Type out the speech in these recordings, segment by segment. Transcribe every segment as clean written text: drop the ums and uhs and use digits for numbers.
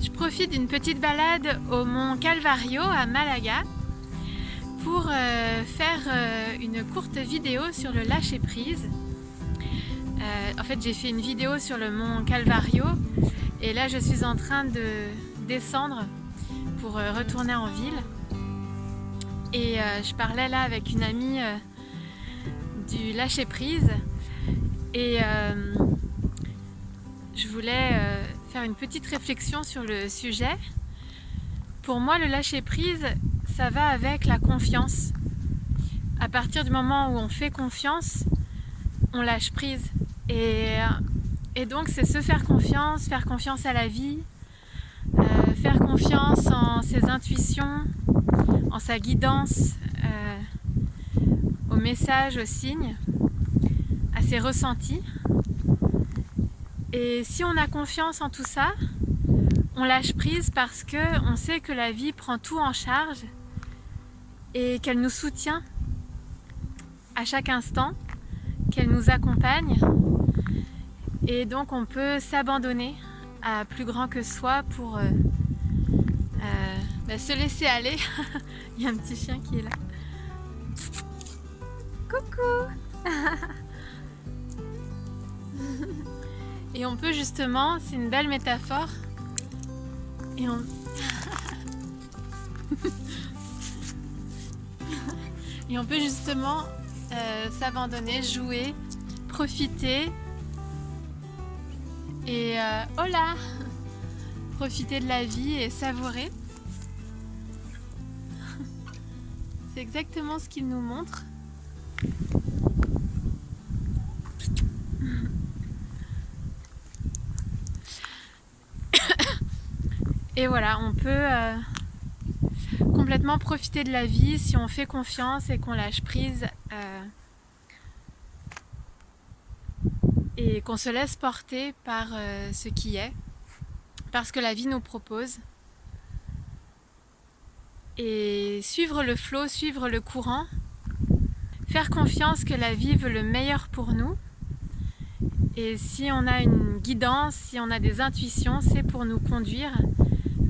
Je profite d'une petite balade au mont Calvario à Malaga pour faire une courte vidéo sur le lâcher-prise. En fait, j'ai fait une vidéo sur le mont Calvario et là je suis en train de descendre pour retourner en ville. Et je parlais là avec une amie du lâcher-prise et je voulais faire une petite réflexion sur le sujet. Pour moi, le lâcher-prise, ça va avec la confiance. À partir du moment où on fait confiance, on lâche prise. Et donc, c'est se faire confiance à la vie, faire confiance en ses intuitions, en sa guidance, aux messages, aux signes, à ses ressentis. Et si on a confiance en tout ça, on lâche prise parce qu'on sait que la vie prend tout en charge et qu'elle nous soutient à chaque instant, qu'elle nous accompagne. Et donc on peut s'abandonner à plus grand que soi pour se laisser aller. Il y a un petit chien qui est là. Coucou. Et on peut justement, c'est une belle métaphore, et on peut justement s'abandonner, jouer, profiter et hola, profiter de la vie et savourer. C'est exactement ce qu'il nous montre. Et voilà, on peut complètement profiter de la vie si on fait confiance et qu'on lâche prise et qu'on se laisse porter par ce qui est, par ce que la vie nous propose. Et suivre le flot, suivre le courant, faire confiance que la vie veut le meilleur pour nous. Et si on a une guidance, si on a des intuitions, c'est pour nous conduire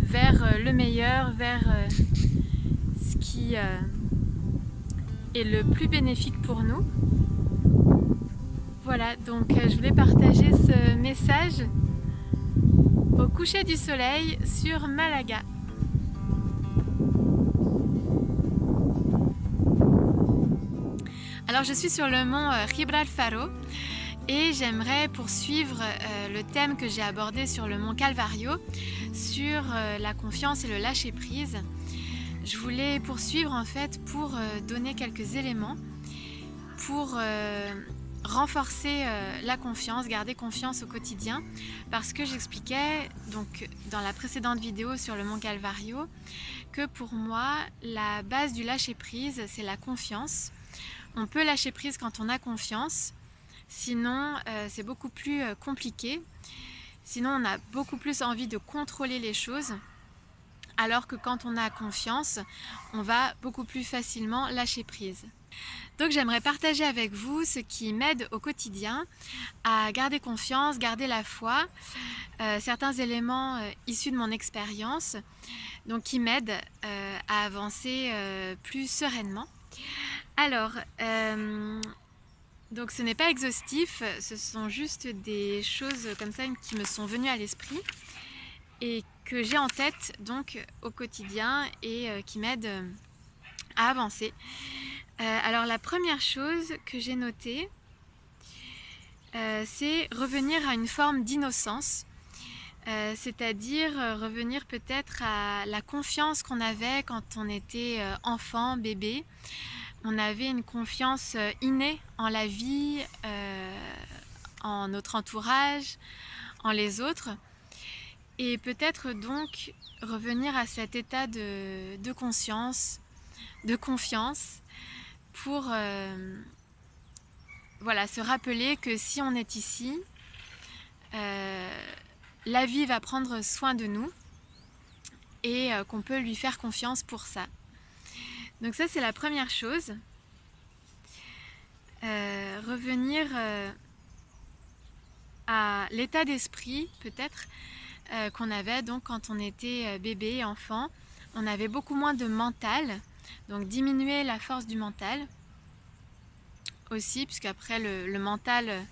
vers le meilleur, vers ce qui est le plus bénéfique pour nous. Voilà, donc je voulais partager ce message au coucher du soleil sur Malaga. Alors je suis sur le mont Gibralfaro et j'aimerais poursuivre le thème que j'ai abordé sur le mont Calvario, sur la confiance et le lâcher-prise. Je voulais poursuivre en fait pour donner quelques éléments pour renforcer la confiance, garder confiance au quotidien, parce que j'expliquais donc dans la précédente vidéo sur le mont Calvario que pour moi la base du lâcher-prise c'est la confiance. On peut lâcher prise quand on a confiance, sinon c'est beaucoup plus compliqué. Sinon on a beaucoup plus envie de contrôler les choses, alors que quand on a confiance, on va beaucoup plus facilement lâcher prise. Donc j'aimerais partager avec vous ce qui m'aide au quotidien à garder confiance, garder la foi, certains éléments issus de mon expérience, donc qui m'aident à avancer plus sereinement. Alors, donc ce n'est pas exhaustif, ce sont juste des choses comme ça qui me sont venues à l'esprit et que j'ai en tête donc au quotidien et qui m'aident à avancer. Alors la première chose que j'ai notée, c'est revenir à une forme d'innocence, c'est-à-dire revenir peut-être à la confiance qu'on avait quand on était enfant, bébé. On avait une confiance innée en la vie, en notre entourage, en les autres. Et peut-être donc revenir à cet état de conscience, de confiance, pour se rappeler que si on est ici, la vie va prendre soin de nous et qu'on peut lui faire confiance pour ça. Donc ça c'est la première chose, revenir à l'état d'esprit peut-être qu'on avait donc quand on était bébé, enfant. On avait beaucoup moins de mental, donc diminuer la force du mental aussi, puisqu'après le mental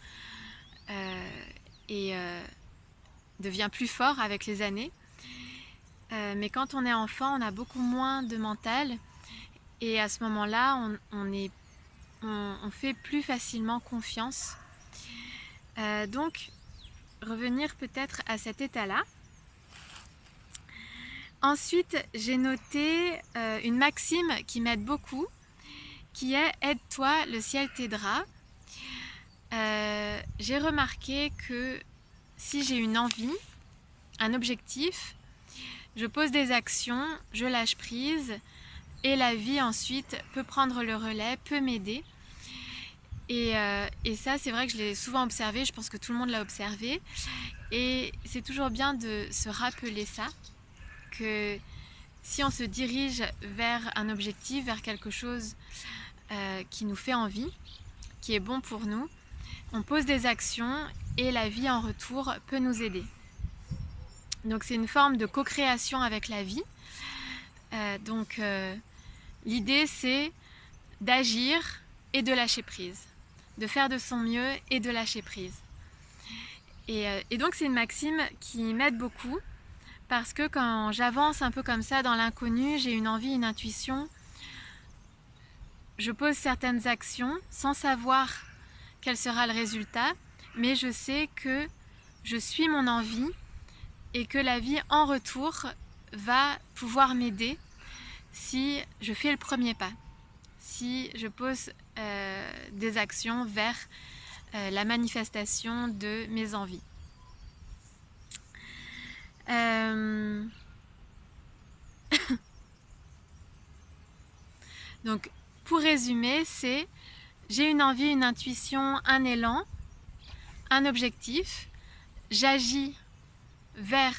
devient plus fort avec les années. Mais quand on est enfant, on a beaucoup moins de mental et à ce moment-là, on fait plus facilement confiance. Donc, revenir peut-être à cet état-là. Ensuite, j'ai noté une maxime qui m'aide beaucoup, qui est « Aide-toi, le ciel t'aidera ». J'ai remarqué que si j'ai une envie, un objectif, je pose des actions, je lâche prise et la vie ensuite peut prendre le relais, peut m'aider. Et ça, c'est vrai que je l'ai souvent observé, je pense que tout le monde l'a observé. Et c'est toujours bien de se rappeler ça, que si on se dirige vers un objectif, vers quelque chose qui nous fait envie, qui est bon pour nous, on pose des actions et la vie en retour peut nous aider. Donc c'est une forme de co-création avec la vie. L'idée c'est d'agir et de lâcher prise, de faire de son mieux et de lâcher prise. Et donc c'est une maxime qui m'aide beaucoup parce que quand j'avance un peu comme ça dans l'inconnu, j'ai une envie, une intuition, je pose certaines actions sans savoir quel sera le résultat, mais je sais que je suis mon envie et que la vie en retour va pouvoir m'aider si je fais le premier pas, si je pose des actions vers la manifestation de mes envies. Donc pour résumer, c'est j'ai une envie, une intuition, un élan, un objectif, j'agis vers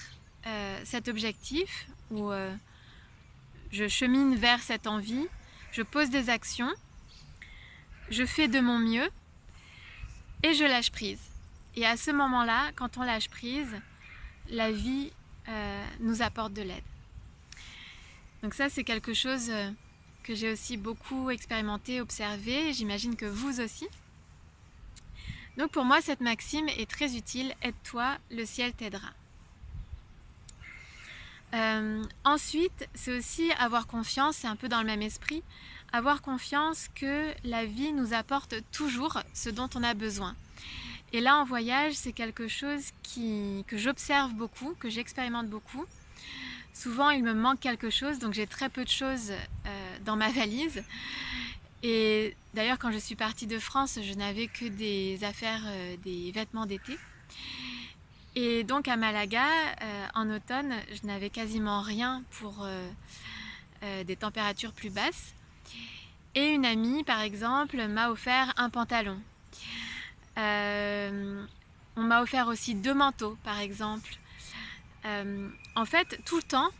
cet objectif ou je chemine vers cette envie, je pose des actions, je fais de mon mieux et je lâche prise. Et à ce moment-là, quand on lâche prise, la vie nous apporte de l'aide. Donc ça, c'est quelque chose que j'ai aussi beaucoup expérimenté, observé, j'imagine que vous aussi. Donc pour moi, cette maxime est très utile, aide-toi, le ciel t'aidera. Ensuite, c'est aussi avoir confiance, c'est un peu dans le même esprit, avoir confiance que la vie nous apporte toujours ce dont on a besoin. Et là, en voyage, c'est quelque chose que j'observe beaucoup, que j'expérimente beaucoup. Souvent, il me manque quelque chose, donc j'ai très peu de choses dans ma valise. Et d'ailleurs, quand je suis partie de France, je n'avais que des affaires, des vêtements d'été. Et donc à Malaga, en automne, je n'avais quasiment rien pour des températures plus basses. Et une amie, par exemple, m'a offert un pantalon. On m'a offert aussi 2 manteaux, par exemple. En fait, tout le temps,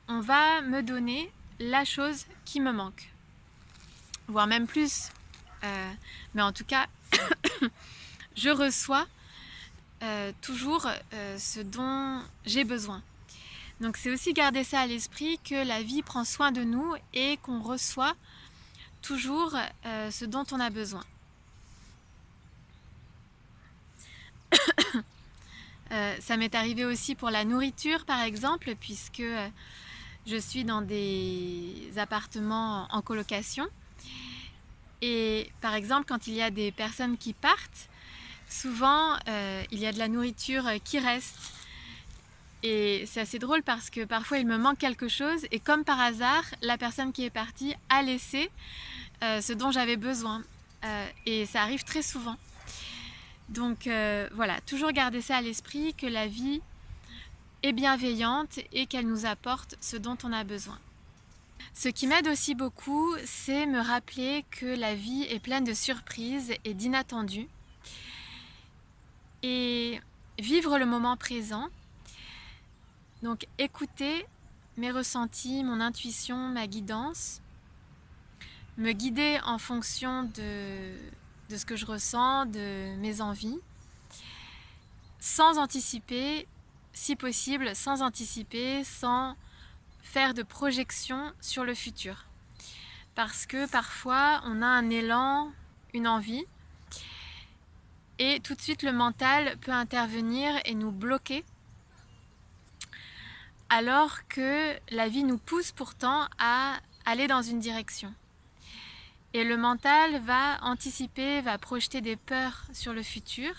on va me donner la chose qui me manque. Voire même plus. Mais en tout cas, je reçois toujours ce dont j'ai besoin. Donc c'est aussi garder ça à l'esprit, que la vie prend soin de nous et qu'on reçoit toujours ce dont on a besoin. Ça m'est arrivé aussi pour la nourriture par exemple, puisque je suis dans des appartements en colocation. Et par exemple, quand il y a des personnes qui partent, souvent il y a de la nourriture qui reste. Et c'est assez drôle parce que parfois il me manque quelque chose et comme par hasard, la personne qui est partie a laissé ce dont j'avais besoin. Et ça arrive très souvent. Donc voilà, toujours garder ça à l'esprit, que la vie est bienveillante et qu'elle nous apporte ce dont on a besoin. Ce qui m'aide aussi beaucoup, c'est me rappeler que la vie est pleine de surprises et d'inattendus. Et vivre le moment présent. Donc écouter mes ressentis, mon intuition, ma guidance. Me guider en fonction de ce que je ressens, de mes envies. Sans anticiper si possible sans anticiper, sans faire de projection sur le futur. Parce que parfois on a un élan, une envie, et tout de suite le mental peut intervenir et nous bloquer, alors que la vie nous pousse pourtant à aller dans une direction. Et le mental va anticiper, va projeter des peurs sur le futur,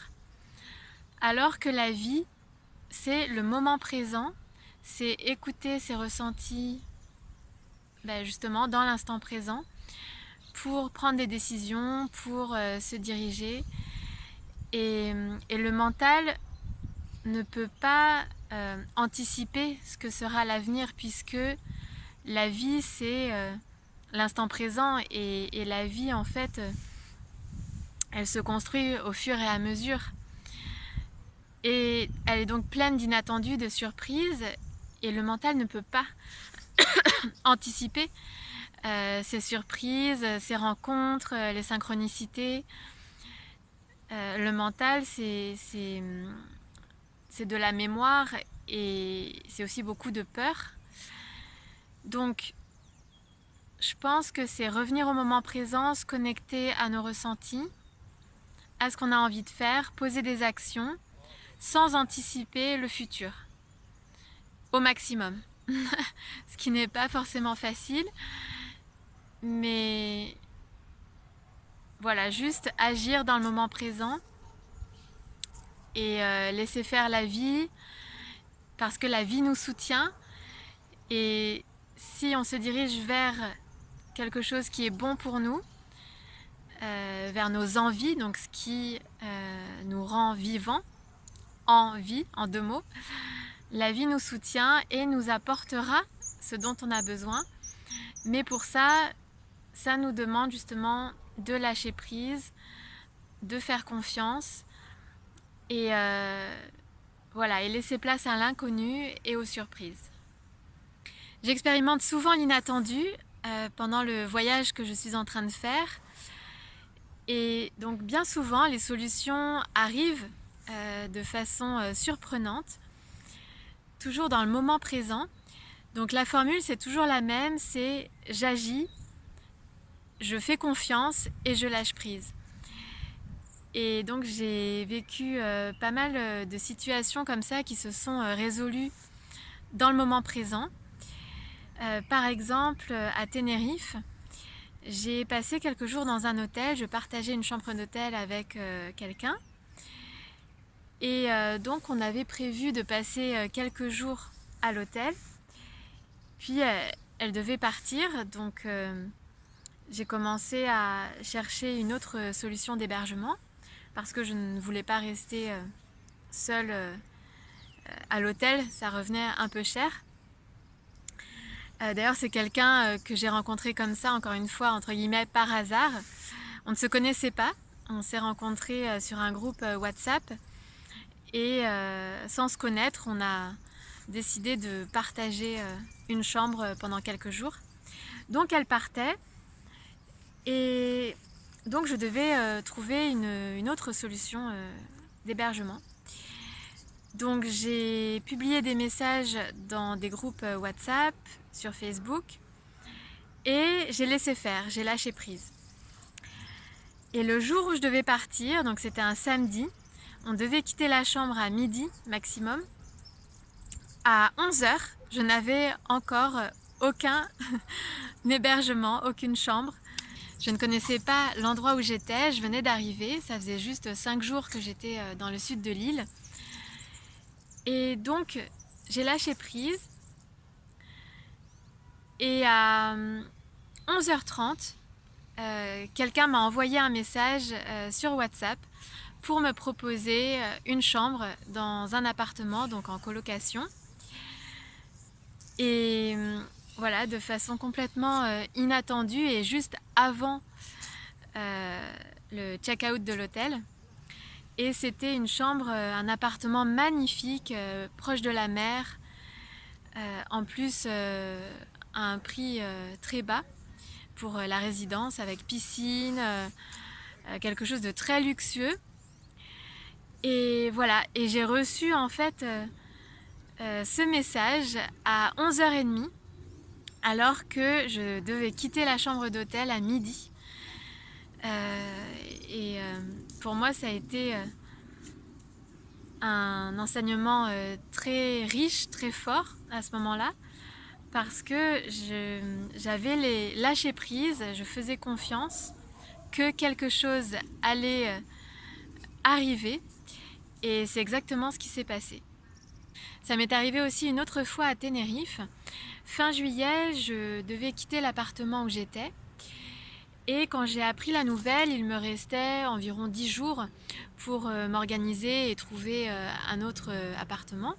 alors que la vie, c'est le moment présent, c'est écouter ses ressentis justement dans l'instant présent pour prendre des décisions, pour se diriger. Et le mental ne peut pas anticiper ce que sera l'avenir, puisque la vie c'est l'instant présent, et la vie en fait elle se construit au fur et à mesure, et elle est donc pleine d'inattendus, de surprises, et le mental ne peut pas anticiper ces surprises, ces rencontres, les synchronicités. Le mental c'est de la mémoire, et c'est aussi beaucoup de peur. Donc je pense que c'est revenir au moment présent, se connecter à nos ressentis, à ce qu'on a envie de faire, poser des actions sans anticiper le futur au maximum. Ce qui n'est pas forcément facile, mais voilà, juste agir dans le moment présent et laisser faire la vie, parce que la vie nous soutient. Et si on se dirige vers quelque chose qui est bon pour nous, vers nos envies, donc ce qui nous rend vivants, en vie, en 2 mots, la vie nous soutient et nous apportera ce dont on a besoin. Mais pour ça, ça nous demande justement de lâcher prise, de faire confiance, et voilà, et laisser place à l'inconnu et aux surprises. J'expérimente souvent l'inattendu pendant le voyage que je suis en train de faire, et donc bien souvent les solutions arrivent de façon surprenante, toujours dans le moment présent. Donc la formule c'est toujours la même, c'est j'agis, je fais confiance et je lâche prise. Et donc j'ai vécu pas mal de situations comme ça qui se sont résolues dans le moment présent. Par exemple à Tenerife, j'ai passé quelques jours dans un hôtel, je partageais une chambre d'hôtel avec quelqu'un. Et donc on avait prévu de passer quelques jours à l'hôtel, puis elle devait partir, donc j'ai commencé à chercher une autre solution d'hébergement, parce que je ne voulais pas rester seule à l'hôtel, ça revenait un peu cher. D'ailleurs c'est quelqu'un que j'ai rencontré comme ça, encore une fois, entre guillemets, par hasard. On ne se connaissait pas, on s'est rencontrés sur un groupe WhatsApp, et sans se connaître, on a décidé de partager une chambre pendant quelques jours. Donc elle partait, et donc je devais trouver une autre solution d'hébergement. Donc j'ai publié des messages dans des groupes WhatsApp, sur Facebook, et j'ai laissé faire, j'ai lâché prise. Et le jour où je devais partir, donc c'était un samedi, on devait quitter la chambre à midi maximum. À 11h, je n'avais encore aucun hébergement, aucune chambre. Je ne connaissais pas l'endroit où j'étais, je venais d'arriver, ça faisait juste 5 jours que j'étais dans le sud de l'île. Et donc j'ai lâché prise, et à 11h30, quelqu'un m'a envoyé un message sur WhatsApp pour me proposer une chambre dans un appartement, donc en colocation. Et voilà, de façon complètement inattendue, et juste avant le check-out de l'hôtel. Et c'était une chambre, un appartement magnifique, proche de la mer, en plus à un prix très bas pour la résidence, avec piscine, quelque chose de très luxueux. Et voilà, et j'ai reçu en fait ce message à 11h30 alors que je devais quitter la chambre d'hôtel à midi. Pour moi, ça a été un enseignement très riche, très fort à ce moment-là, parce que j'avais lâché prise, je faisais confiance que quelque chose allait arriver, et c'est exactement ce qui s'est passé. Ça m'est arrivé aussi une autre fois à Tenerife. Fin juillet, je devais quitter l'appartement où j'étais. Et quand j'ai appris la nouvelle, il me restait environ 10 jours pour m'organiser et trouver un autre appartement.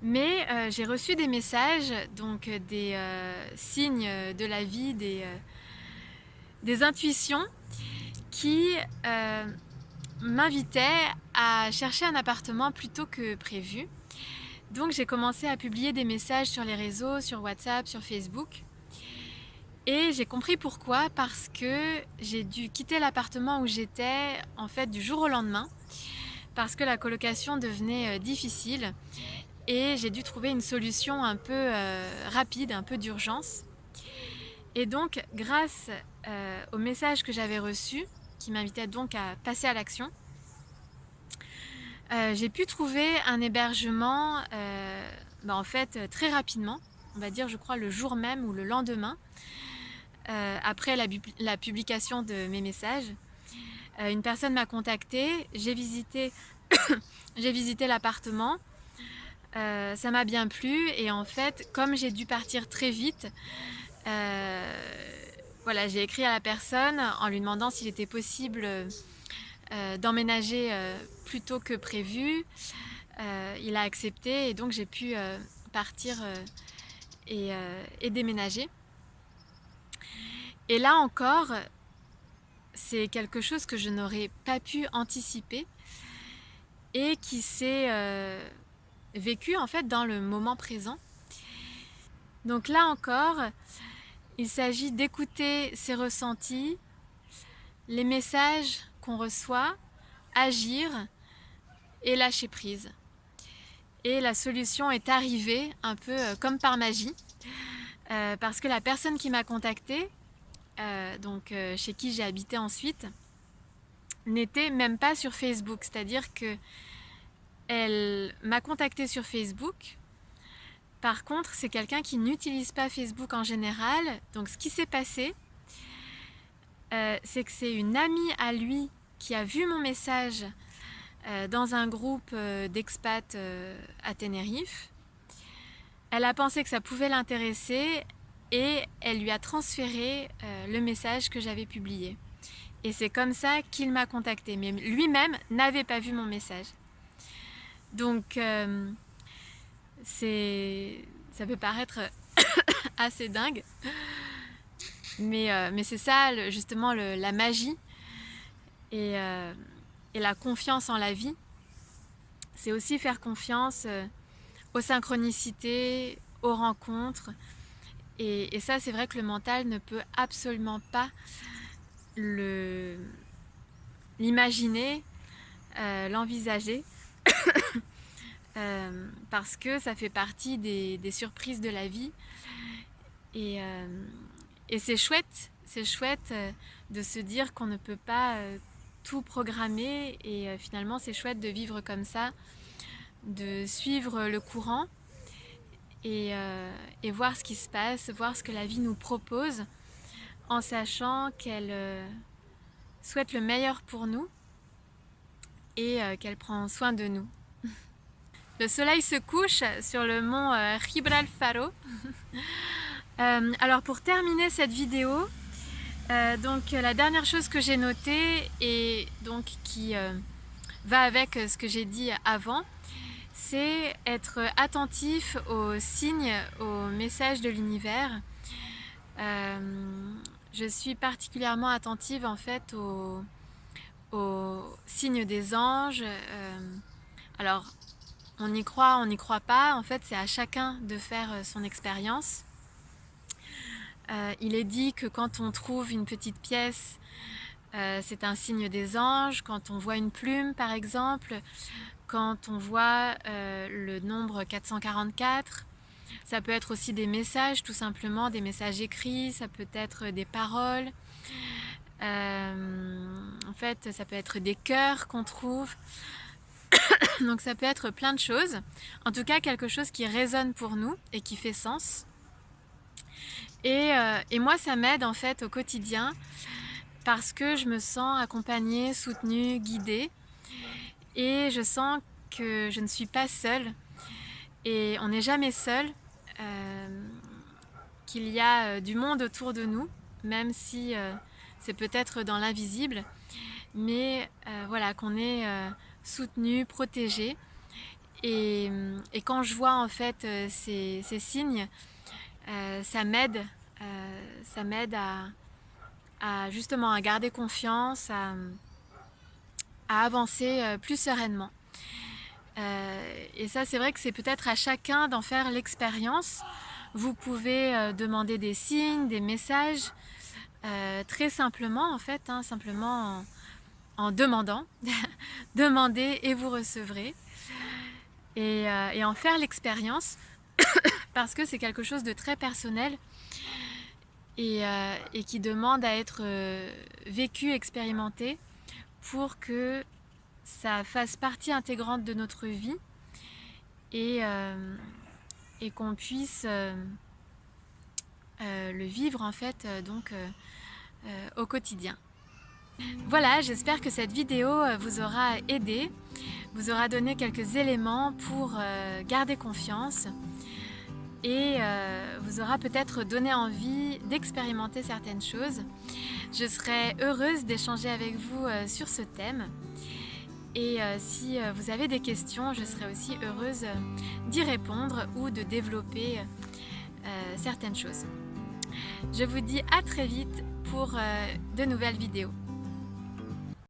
Mais j'ai reçu des messages, donc des signes de la vie, des intuitions qui m'invitaient à chercher un appartement plus tôt que prévu. Donc j'ai commencé à publier des messages sur les réseaux, sur WhatsApp, sur Facebook. Et j'ai compris pourquoi, parce que j'ai dû quitter l'appartement où j'étais en fait du jour au lendemain, parce que la colocation devenait difficile et j'ai dû trouver une solution un peu rapide, un peu d'urgence. Et donc grâce au message que j'avais reçu, qui m'invitait donc à passer à l'action, j'ai pu trouver un hébergement en fait très rapidement, on va dire je crois le jour même ou le lendemain. Après la publication de mes messages, une personne m'a contactée, j'ai visité l'appartement, ça m'a bien plu et en fait comme j'ai dû partir très vite, voilà, j'ai écrit à la personne en lui demandant s'il était possible d'emménager plus tôt que prévu. Il a accepté et donc j'ai pu partir et déménager. Et là encore, c'est quelque chose que je n'aurais pas pu anticiper et qui s'est vécu en fait dans le moment présent. Donc là encore, il s'agit d'écouter ses ressentis, les messages qu'on reçoit, agir et lâcher prise. Et la solution est arrivée un peu comme par magie, parce que la personne qui m'a contactée, chez qui j'ai habité ensuite, n'était même pas sur Facebook. C'est-à-dire que elle m'a contactée sur Facebook. Par contre, c'est quelqu'un qui n'utilise pas Facebook en général. Donc ce qui s'est passé, c'est que c'est une amie à lui qui a vu mon message dans un groupe d'expats à Tenerife. Elle a pensé que ça pouvait l'intéresser et elle lui a transféré le message que j'avais publié. Et c'est comme ça qu'il m'a contacté, mais lui-même n'avait pas vu mon message. Donc ça peut paraître assez dingue, mais c'est ça justement la magie et la confiance en la vie. C'est aussi faire confiance aux synchronicités, aux rencontres. Et ça, c'est vrai que le mental ne peut absolument pas l'imaginer, l'envisager, parce que ça fait partie des surprises de la vie. Et c'est chouette de se dire qu'on ne peut pas tout programmer. Et finalement, c'est chouette de vivre comme ça, de suivre le courant et voir ce qui se passe, voir ce que la vie nous propose, en sachant qu'elle souhaite le meilleur pour nous et qu'elle prend soin de nous. Le soleil se couche sur le mont Gibralfaro. Alors pour terminer cette vidéo, donc la dernière chose que j'ai notée et donc qui va avec ce que j'ai dit avant, c'est être attentif aux signes, aux messages de l'univers. Je suis particulièrement attentive en fait aux signes des anges. Alors on y croit, on n'y croit pas, en fait c'est à chacun de faire son expérience. Il est dit que quand on trouve une petite pièce, c'est un signe des anges. Quand on voit une plume par exemple, quand on voit le nombre 444. Ça peut être aussi des messages, tout simplement, des messages écrits, ça peut être des paroles. En fait, ça peut être des cœurs qu'on trouve. Donc ça peut être plein de choses. En tout cas, quelque chose qui résonne pour nous et qui fait sens. Et moi, ça m'aide en fait au quotidien parce que je me sens accompagnée, soutenue, guidée. Et je sens que je ne suis pas seule. Et on n'est jamais seul. Qu'il y a du monde autour de nous, même si c'est peut-être dans l'invisible. Mais voilà, qu'on est soutenu, protégé. Et quand je vois en fait ces signes, ça m'aide justement à garder confiance, à avancer plus sereinement. Et ça, c'est vrai que c'est peut-être à chacun d'en faire l'expérience. Vous pouvez demander des signes, des messages, très simplement en fait, hein, simplement en demandant. Demandez et vous recevrez. Et en faire l'expérience parce que c'est quelque chose de très personnel et qui demande à être vécu, expérimenté pour que ça fasse partie intégrante de notre vie et qu'on puisse le vivre en fait au quotidien. Voilà, j'espère que cette vidéo vous aura aidé, vous aura donné quelques éléments pour garder confiance et vous aura peut-être donné envie d'expérimenter certaines choses. Je serai heureuse d'échanger avec vous sur ce thème. Et si vous avez des questions, je serai aussi heureuse d'y répondre ou de développer certaines choses. Je vous dis à très vite pour de nouvelles vidéos.